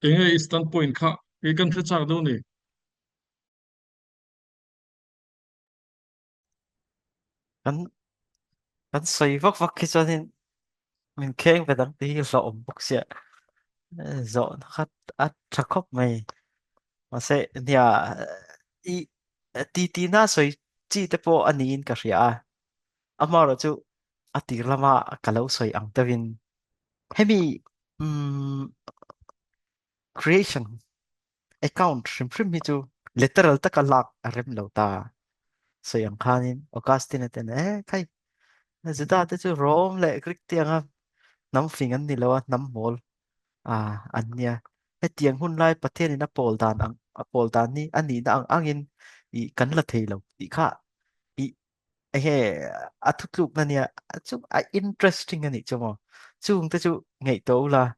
enge standpoint kha e kan thre chak do ni hắn hắn xoay vóc vóc cái cho nên mình khen về đăng tí rộng bốc xịa rộng khát át chắc khóc mày mà sẽ nhà y tí tí na xoay chỉ tế bộ anh in cả rìa ama rồi chú à tí lama cả lâu xoay ang tê vin hay mi creation account rim rim mi chú literal ta cả lạc rim lâu ta xoay ang khanin Augustine tên khai Zida te chu Rome le Greek tiang nam fingan ni lo nam mol anya he tiang hun lai pathian in a pol dan ang a pol dan ni ani da ang angin I kan la thei lo I kha I he a thutluk na nia chu a interesting ani chu mo chung te chu ngei to la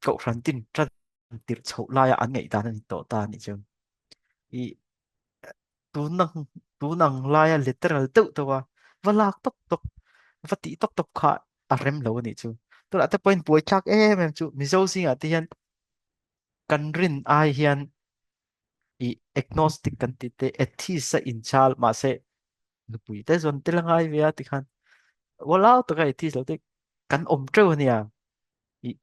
cậu ran tin tran tir chho la ya an ngei dan ani to ta ni chu I tu nang laya literal tu tawa walak tok tok vati tok tok kha arem lo ni chu tu ate point poi chak em chu mizo singa ti hian kan rin ai hian I agnostic kan ti te atheist sa inchal ma se nupui te zon te langai vea ti khan walao to ka atheist lo te kan om treu nia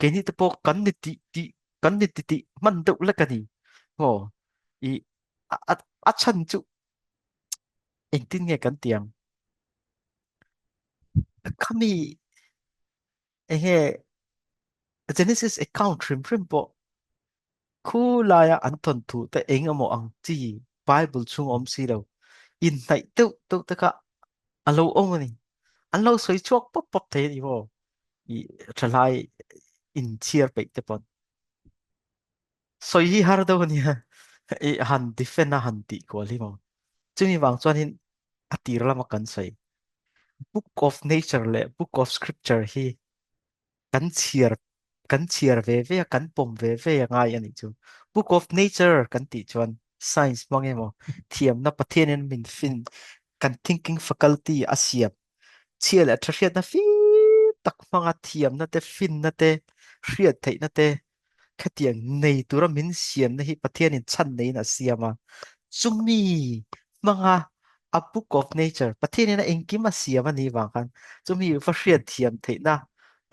cái ni te po kan ni ti kan ni ti man deuh la ka ni ho I a chan chu eng tin nge kan tiang kami nge Genesis account trim po khu la ya an ton thu te eng amo ang chi Bible chung om si lo in nai teuh te ka alo om ni an lo soi chuak pop pop thế đi vô I thalai in cheer pe te pon soi hi har do nia I han defend a han ti ko li mo chumi wang chuan in atir lama kan soi book of nature le book of scripture hi kan cheer ve ve kan pom ve ve ngai ani chu book of nature kan ti chuan science mong emo thiam na pathian in min fin kan thinking faculty asiam chial a thriat na fi tak manga thiam na te fin na te hriat thei na te khatiang nei tura min siam na hi pathian in chan nei na siama chumi manga a book of nature pathian in a engkim a siama ni wang kan chumi va hriat thiam thei na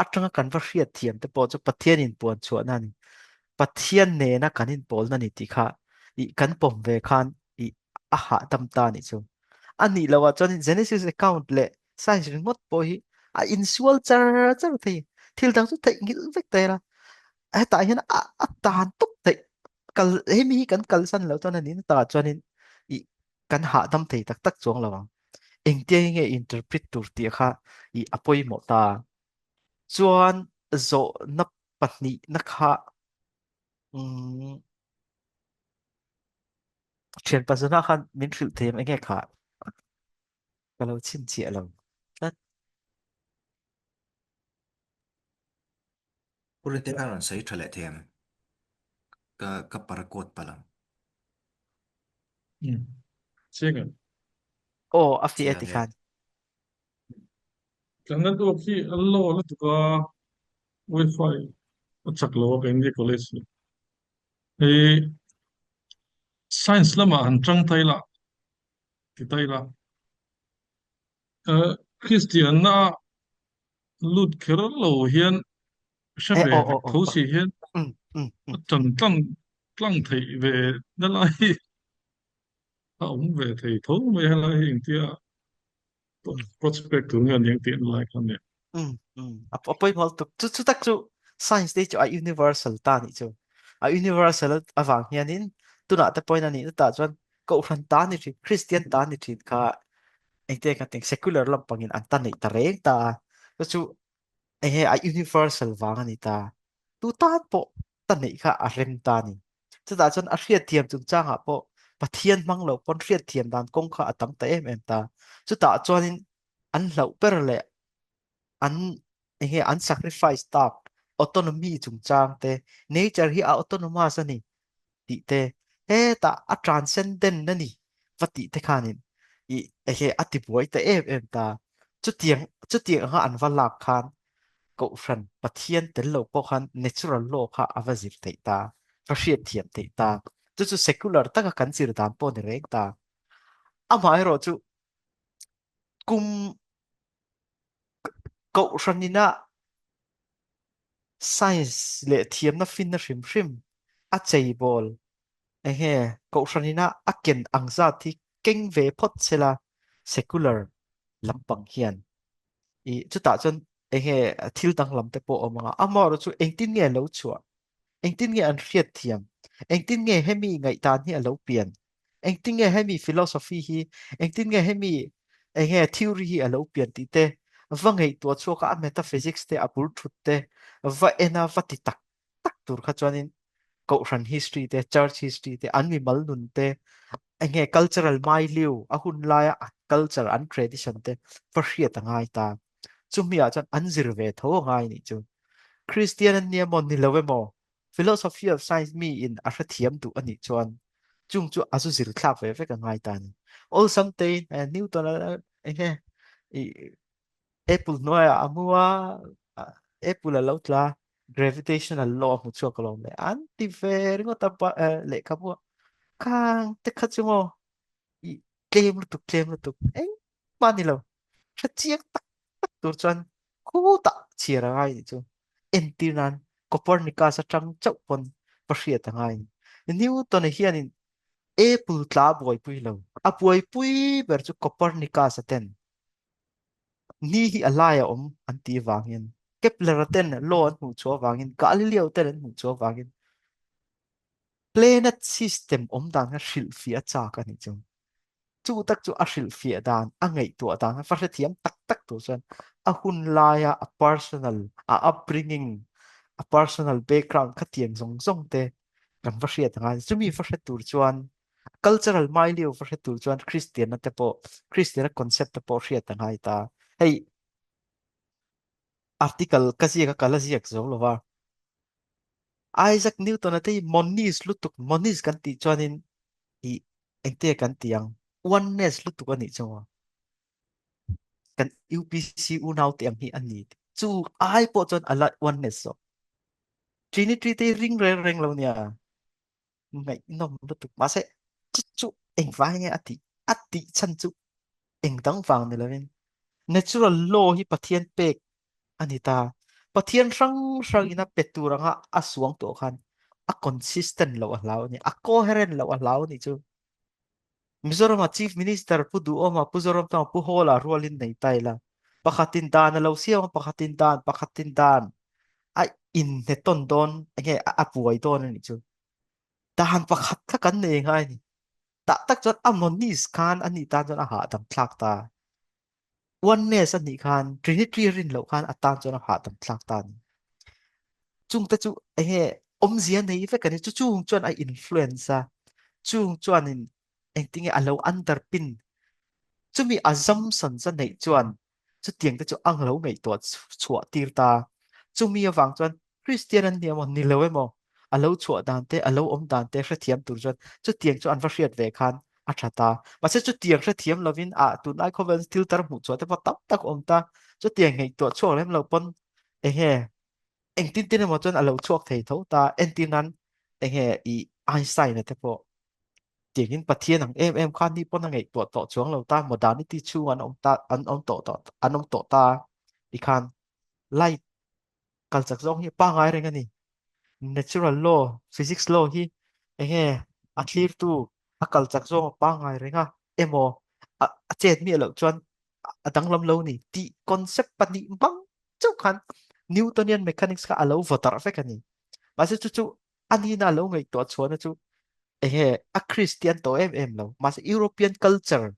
atanga kan va hriat thiam te po chu pathian in puan chuan na ni pathian ne na kanin pol na ni ti kha I kan pom ve khan I a ha tam ta ni chu ani lawa chuan in Genesis account le science ringot po hi a insual char char thei thil dang chu thei ngil vek te ra a ta hian a tan tuk thei kal hemi hi kan kal san lo chuan ani ta chuan in I kan ha tam thei tak tak chuang lawang eng te nge interpret tur ti kha I apoi mo ta chuan zo na pahnih na kha thian pasuna khan min thil them enge kha kalo chin chi alo tat Purin te aron sai thale them ka parakot palam Siga. o afi chia eti ge khan Karena tu ki Allah lah tu ka wifi acak lo ka India college ni. Eh science lama hancang Thailand di Thailand. Kristianna lut kera lo hian e shabe vek o thosi hian mm mm mm chan tlang tlang thei ve dalai a om ve thei tho me halai India mm prospect tu ngan yang tian lai kan ne. apoi mol tu chu tak chu science de chu a universal ta ni chu a universal awang hianin tuna te point ani ta chuan ko ran ta ni thi Christian ta ni thi kha ente ka ting secular lampangin an ta nei ta reng ta chu a universal wang ani ta tu ta po ta nei kha a rem ta ni chu ta chuan a hriat thiam chung changa po pathian mang lo pon hriat thiam dan kong kha atang ta em ta chu ta chuanin an hlo per le an an sacrifice tak autonomy chung chang te nature hi a autonomous ani ti te ta a transcendent nani vati te khanin ati buai te em ta chu tiang ha an valak khan ko fran pathian tel lo po khan natural law kha avazir te ta fashiat thiam te ta chu secular ta ka kan sir dan po ni rek ta amai ro chu kum ko franina science le thiam na fin na hrim a chei bol he ko franina a ken angza thi keng ve phot chela secular lampang hian chu ta chon he thil tang lam te po omanga amor chu engtin nge lo chua engtin nge an hriat thiam engtin nge hemi ngai ta ni alo pian engtin nge hemi philosophy hi engtin nge hemi he theory hi alo pian ti te vangai to chu ka metaphysics te apur thut te va ena vati tak tak tur kha chuanin ko ran history te church history te an mi mal nun te nge cultural mai liu a hun laia culture an tradition te for hriat angai ta chumi a chan an zir ve tho ngai ni chu Christian an nia mon ni lowe mo philosophy of science mi in a hra thiam tu ani chuan chung chu asu zir thlak ve ve ka ngai ta ni all something Newton nghe Apple nói amua Apple là lâu la gravitational law một số cái lòng này anti về ngô ta ba lệ cái bua kang te khát chung ô claim lu tục ấy bao nhiêu lâu rất chiếc tắc tắc tổ chân cú tạ chia ra ngay chứ entinan Copernicus sa trăng chậu pon pasria tangai Newton này hiện Apple tla boy pui lâu a boy pui ber chu Copernicus sa ten ni hi alaya anti wangin Kepler ten lo an hu cho wangin Galileo ten an hu cho wangin planet system dan nga hril fia cha ka ni chung chu tak chu a hril fia dan a ngei tu dan fa hre thiam tak tak tu chuan a hun laia a personal a upbringing a personal background kha tiang zong zong te kan va hriat anga chumi fa hre tur chuan cultural mai liu fa hre tur chuan Christian na te po Christian concept te po hriat anga ta hei article kasi ka kala ziak zo lova Isaac Newton ate monis lutuk monis kan ti chuanin i engte kan tiang oneness lutuk ani chawa kan UPC unaw tiang hi ani chu ai po chuan ala oneness so trinity te ring reng lo nia ngai nom lutuk ma se chu chu eng vai nge ati chan chu eng dang wang ni lovin natural law hi pathian pek ani ta pathian rang ina peturanga aswang to khan a consistent lo a law ni a coherent lo a law ni chu Mizoram chief minister pudu oma puzoram ta pu hola rolin nei taila pakhatin dan lo siam pakhatin dan ai in ne ton don nge a puai don ni chu dan pakhat kha kan nei ngai ni ta tak chot amonis khan ani ta chon a ha dam thlak ta oneness ani khan trinity rin lo khan atan chon a ha dam thlak ta ni chung ta chu nge omzia nei fe kan chu chung chon a influence chung chuan in engtinge alo underpin chumi assumption cha nei chuan chu tiang te chu ang lo ngei to chua tir ta chumi awang chuan Christian an niam ni lo emo alo chua dan te alo om dan te hra thiam tur chuan chu tiang chu an va hriat ve khan a thata ma se chu tiang hra thiam lovin a tu nai khoven stil tar mu chua te pa tak tak om ta chu tiang ngei to chuak lem lo pon e he eng tin tin mo chuan alo chuak thei tho ta en tin an e he I Einstein te po tiếng in pathian ang em khan ni pon ngai to chuang lo ta modernity chu an om ta an to an om to ta I khan light kal chak zong hi pa ngai reng ani natural law physics law hi enge a clear tu a kal chak zong pa ngai renga emo a chet mi lo chuan a dang lam lo ni ti concept pani bang chu khan Newtonian mechanics ka alo votar fe kani ma se chu ani na lo ngai to chuan chu a Christian to lo mas European culture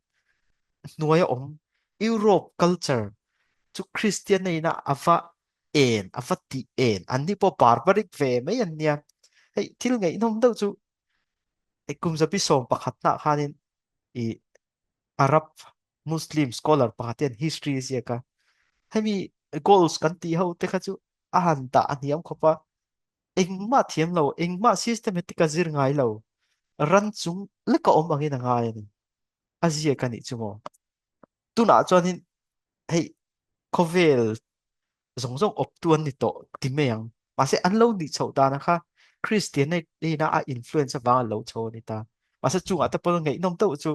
nuaya Europe culture chu Christian nei na ava ti ani po barbaric ve mai an nia hei thil ngai nom do chu kum zapi som pakhat na khanin I Arab Muslim scholar pakhatin history sia ka hemi goals kan ti ho te kha chu ahan da aniam khopa engma thiam lo engma systematic zir ngai lo ran chung le ka angin ngai ni azia kan I chumo tuna chuanin hei khovel zong zong op tuan ni to timeyang mase an lo ni chho ta na kha Christian nei na a influence wa lo chho ni ta mase chunga ta pol ngai nom to chu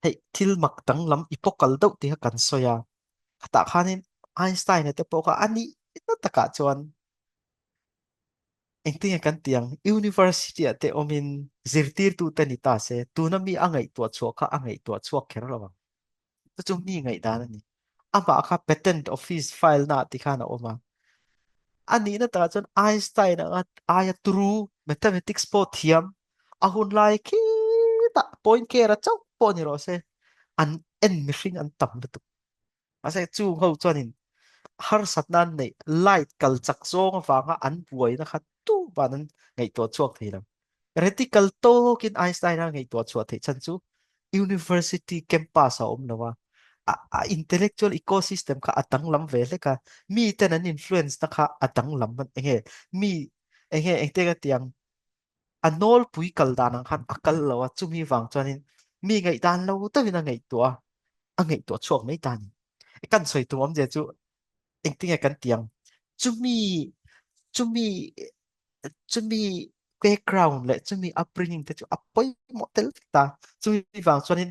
hei thil mak tang lam ipokal do ti kan soya ta khanin Einstein te po ka ani ita taka chuan engting kan tiang university ate omin zirtir tu ta ni ta se tu na mi angai to chho kha angai to chho kher lawa ta chu mi ngai da ni ama kha patent office file na ti khana oma ani na ta chon Einstein aya true mathematics po thiam ahun lai khi ta point ke ra chau po ni ro se an en mihring an tam tu ase chu ho chonin har satnan nei light kal chak zong wanga an buai na khat tu banan ngai to chuak theilam retical to kin Einstein ngai to chuak thei chan chu university campus a om lawa a intellectual ecosystem ka atang lam ve le ka mi ten an influence na kha atang lam man enge mi enge engte ka tiang anol pui kal danang khan akal lawa chumi wang chanin mi ngai dan lo to vina ngai tua a ngai tua chuak mai tan kan soi tu om je chu eng tinga kan tiang chu mi chu mi chu mi background le chu mi upbringing te chu apoi model ta chu mi wang chuanin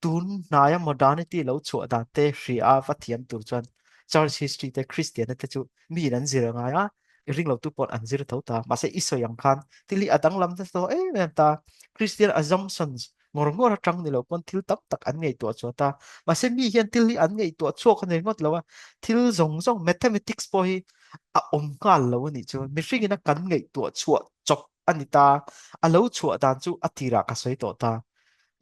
tun naya modernity lo chu da te hri a va thiam tur chuan church history te christian te chu mi nan zira nga ya ring lo tu pon an zir tho ta ma se iso yang khan tili adang lam te to men ta christian assumptions ngor ngor atang ni lo pon thil tak tak an ngei to chu ta ma se mi hian til li an ngei to chu khan ngot lo wa thil zong zong mathematics po hi a om ngal lo ni chu mi hring ina kan ngei to chu chok anita a lo chu dan chu atira ka soi to ta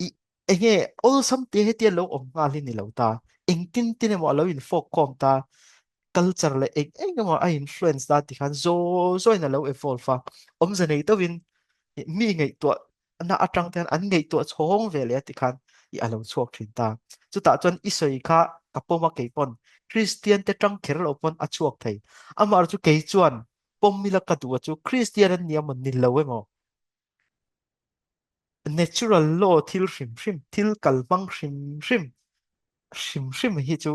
i enge all sam te he te lo om ngal hi ni lo ta eng tin tin mo lo in folk kom ta culture le eng mo a influence ta ti khan zo zo in lo evolve fa om ze nei to win mi ngei to na atang ten an ngei to chhong ve le ti khan i alo chuak thin ta chu ta chon isoi kha kapoma ke pon christian te tang kher lo pon a chuak thei amar chu ke chuan pom mila ka du chu christian an niam an ni lo e mo natural law thil hrim hrim thil kalmang hrim hrim hrim hrim hi chu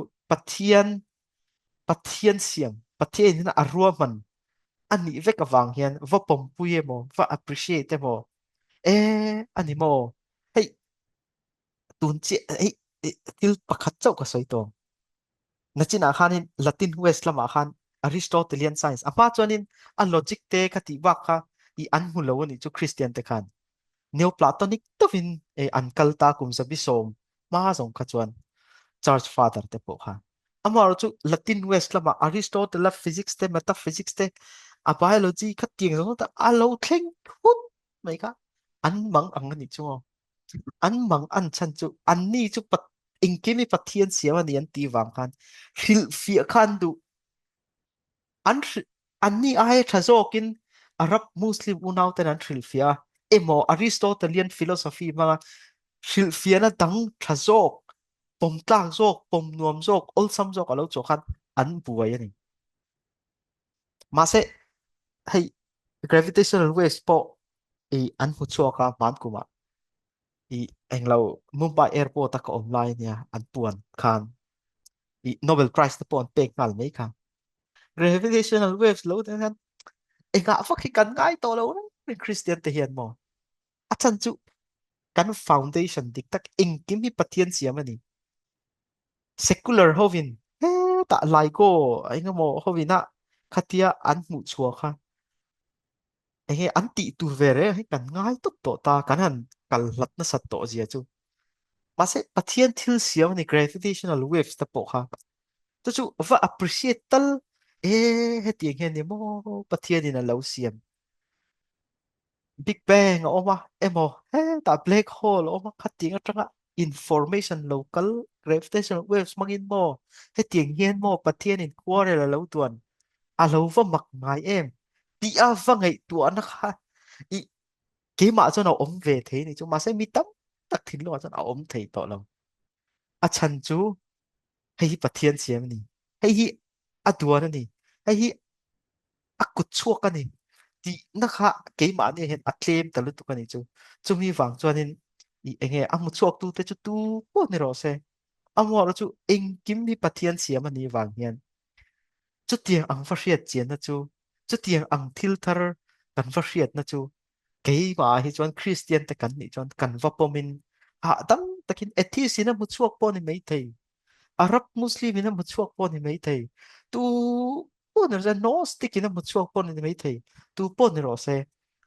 pathian siam pathian in a ruaman ani vek awang hian va pompui emo va appreciate emo ani mo hei tun chi hei thil pakhat chau ka soi tong na china khanin latin west lama khan aristotelian science apa chuanin a logic te khati wa kha I an hu lo ni chu christian te khan neoplatonic tovin an kalta kum sabi som ma zong kha chuan church father te po kha amar chu latin west lama aristotle la physics te metaphysics te a biology kha tiang zo ta a lo thleng hut mai kha an mang ang ni chu an mang an chan chu an ni chu pat ingkimi pathian siam ani an ti wang khan hil fi khan du an an ni ai thazokin arab muslim unaw ten an thil fia emo aristotelian philosophy ma thil fia na dang thazok pom tlak zok pom nuam zok ol sam zok alo chokhan an buai ani ma se hei gravitational waves po an hu choka man kuma englo mumbai airport ta ka online ya an puan khan nobel prize te pon pek ngal mai khan gravitational waves lo ten han enga fakhi kan ngai to lo ni christian te hian mo achan chu kan foundation dik tak engkim hi pathian siamani secular hovin he ta lai ko ainga mo hovina khatia an mu chua kha enge an ti tu vere he kan ngai to ta kan han kal lat na sat to zia chu mase pathian thil siamani gravitational waves ta po kha to chu va appreciate tal heti nge ni mo pathian in a lo siam Big Bang oma emo he ta black hole oma khatinga tanga information local gravitational waves mangin mo he tieng hian mo pathian in quarrel lo tuan a lo va mak ngai em ti a va ngai tu an kha I ke ma cho nó om ve thế ni chu ma se mi tam tak thin lo cho nó om thei to lo a chan chu hei hi pathian siam ni hei hi a duan ani hei hi a kut chuak ani ti na kha ke ma ni hen a claim ta lu tu ka ni chu mi wang chuanin enge amu chuak tu te chu tu po ni ro se amu ro chu eng kim mi pathian siam ani wang hian chu tiang ang fa hriat chian na chu tiang ang thil thar kan fa hriat na chu ke ma hi chuan christian te kan ni chuan kan va pomin a dang takin atheist ina mu chuak po ni mai thei Arab Muslim ina mu chuak po ni mai thei tu po ni ra Gnostic ina mu chuak po ni mai thei tu po ni ro se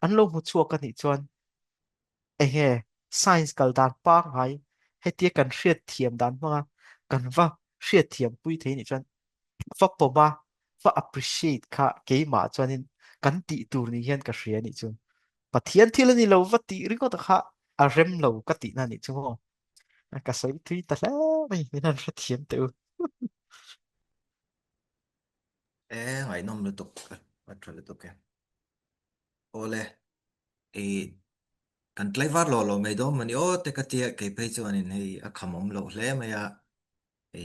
an lo mu chuak ka ni chuan enge science kal dan pa ngai he tia kan hriat thiam dan ma kan va hriat thiam pui thei ni chuan va po ma va appreciate kha ke ma chuanin kan ti tur ni hian ka hria ni chu pathian thil ani lo va ti ri ko ta kha a rem lo ka ti na ni chu mo ka soi thui ta la mai min an hriat thiam te ngai nom lu tuk atro lu tuk ole e kan tlai var lo mai do mani o te ka tia ke pe chu anin hei a khamom lo hle mai e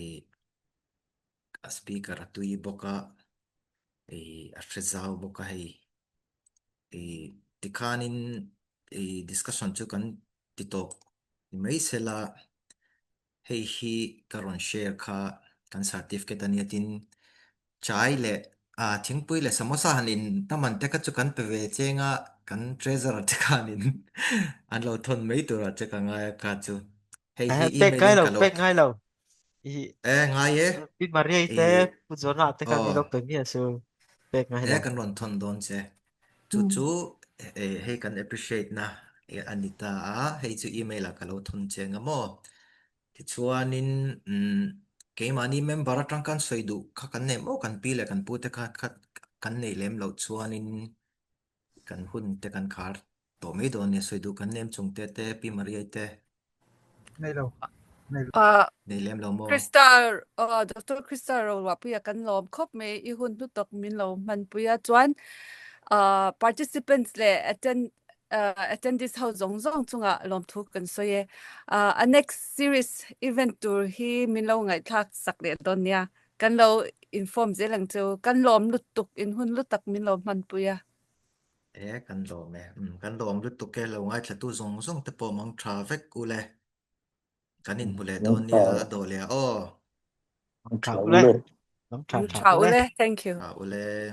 a speaker atui boka a hrezau boka hei tikhanin discussion chu kan ti tok mấy sẽ là hei hi karon share kha kan certificate ania tin chai le thingpui le samosa hanin taman te ka chu kan pe ve chenga kan treasure te khanin an lo thon mấy tur che ka nga ka chu hei hi pek email ngay in lâu ka lo pek ngay lâu i nga ye pin Maria e ite ku zona te kan mi oh lok pe mi asu pek ngay lâu kan ron thon don che chu chu hei kan appreciate na anita hei chu email ka lo thon che nga mo thì chuanin cái mà ni member atang kan soidu kha kan nem o kan pi le kan pu te kha kan nei lem lo chuanin kan hun te kan khar to me do ne soidu kan nem chung te pi maria te này đâu này nei lem lo mo Krista Dr. Krista ro wa puya kan lom khop me I hun tu tok min lo man puya chuan participants le attendees how zong zong chunga lom thu kan so ye a next series event tour hi min lo ngai thak sak le don ya kan lo inform je lang chu kan lom lut tuk in hun lut tak min lo man puya kan lo me kan lo lu tu ke lo ngai thla tu zong zong te po mang traffic u le kan in hule Nắm don nia trào do le o nắm chào trào ule lên nắm chào chào chào ule le thank you u le